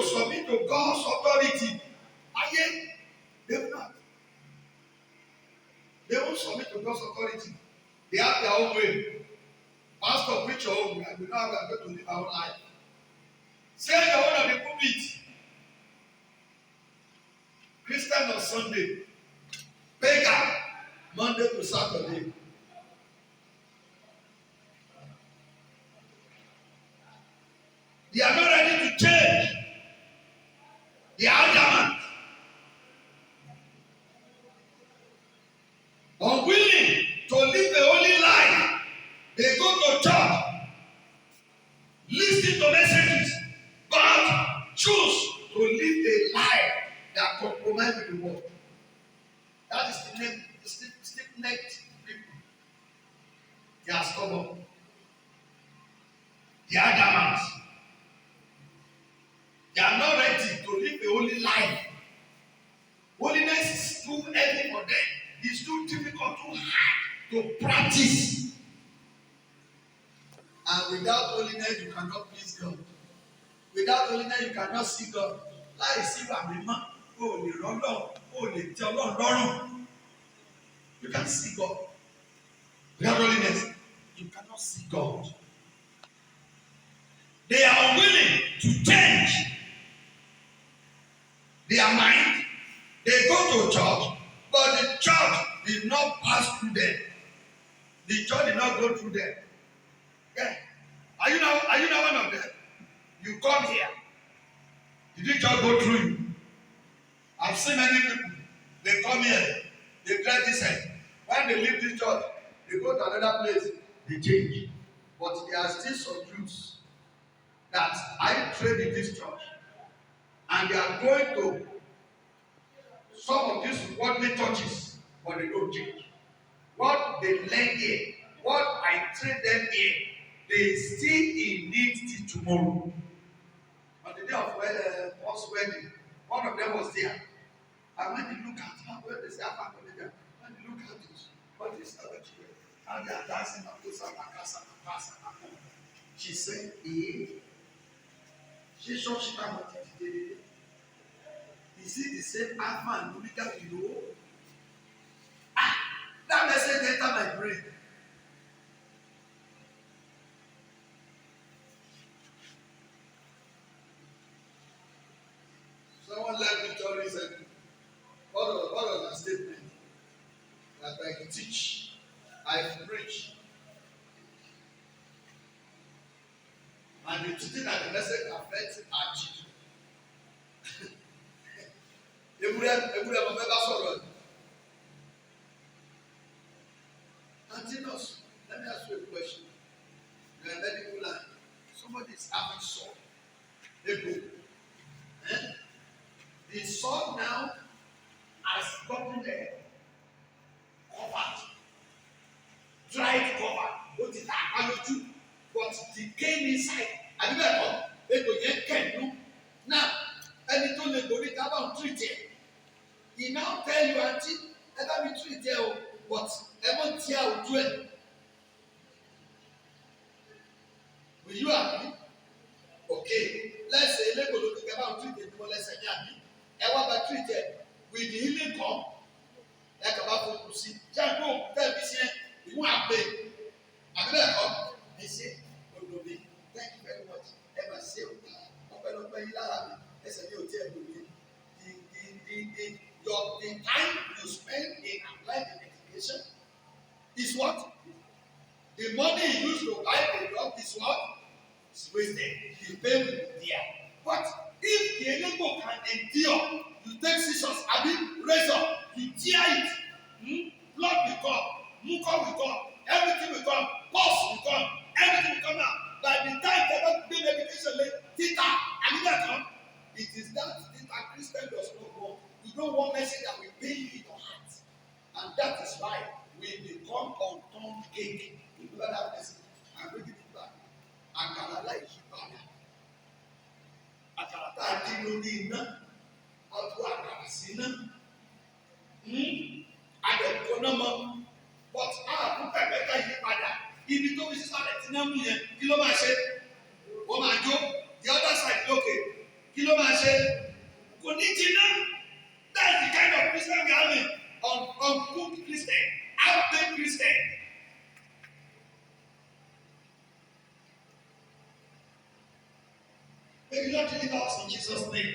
to submit to God's authority. They will not. They won't submit to God's authority. They have their own way. Pastor, preach your own way. We know how we are going to live our own life. Say the one of the pulpit. Christian on Sunday. Pagan Monday to Saturday. They are not ready to change. They are adamant. Unwilling to live a holy life. They go to church, listen to messages, but choose to live a life that compromises the world. That is the stiff-necked people. They are stubborn. They are adamant. They are not ready to live a holy life. Holiness is too heavy for them. It's too difficult, too hard to practice. And without holiness, you cannot please God. Without holiness, you cannot see God. Láì sí ìwà mímọ́, o ò lè rọ́lọ́, o ò lè tẹ́ Ọlọ́run lọ́rùn. You can't see God. Without holiness, you cannot see God. They are unwilling to change their mind. They go to church, but the church did not pass through them. The church did not go through them. Yeah. Are you now one of them? You come here. Did the church go through you? I've seen many people. They come here. They try this head. When they leave this church, they go to another place. They change. But there are still some Jews that I trained in this church. And they are going to some of these worldly churches, but they don't change. What they learn here, what I train them here, they still in need till tomorrow. On the day of Paul's wedding, one of them was there. And when they look at how well they say, when they look at this, what is that? And they are dancing up to Santa. She said, she saw she can't watch it. Is it the same Alpha and Omega you know? That message entered my brain. Someone left me to recently. What was the statement? That I can teach, I preach. And the teaching that the message affects our children. Ewúrẹ́ ọmọ bá sọ̀rọ̀. Antinos, let me ask you a question. You are a medical line. Somebody is having sore. They go. The sore now has gotten there. Covered. Dried covered. What is that? But the gain inside. Have you ever they go yet can now, any tó lè go ní kábà ń treat it. He now tell you, auntie, let me treat you, but ever tear will do it. Will you agree? Okay, let's say let go look about treat it, but let's say ever by treat it, will the healing come? Like about to see, Jago, tell me, say, you want to pay. I better come. They say, thank you very much. Ever say, open Ilarabi, let's say, you tell me. The time you spend in applying the medication is what? The money you use to buy the drug is what? It's wasted. The pain will be there. But if the enemy can endure, you take scissors, razor, you tear it, blood will come, mucus will come, everything will come, pus will come, everything will come out. By the time they don't do medication, theta, it is that theta Christian does not want. You don't want message that will pain you in your heart. And that is why we become on cake. You do that message and bring it back. And can allow it back. Àkàrà tí ló ní iná, ọdún àkàrà sí iná. Àdẹ̀kọ́ náà mọ́. But ààbò pẹ̀pẹ́ ká yí padà. Ibi tó fi sísàlẹ̀ tí náà mú yẹn, kí ló máa ṣe? Wọ́n máa jó. The other side lókè. Kí ló máa ṣe? Kò ní jiná. That's the kind of Christian we are having. Uncooked Christian, half-baked Christian. May the Lord deliver us in Jesus' name.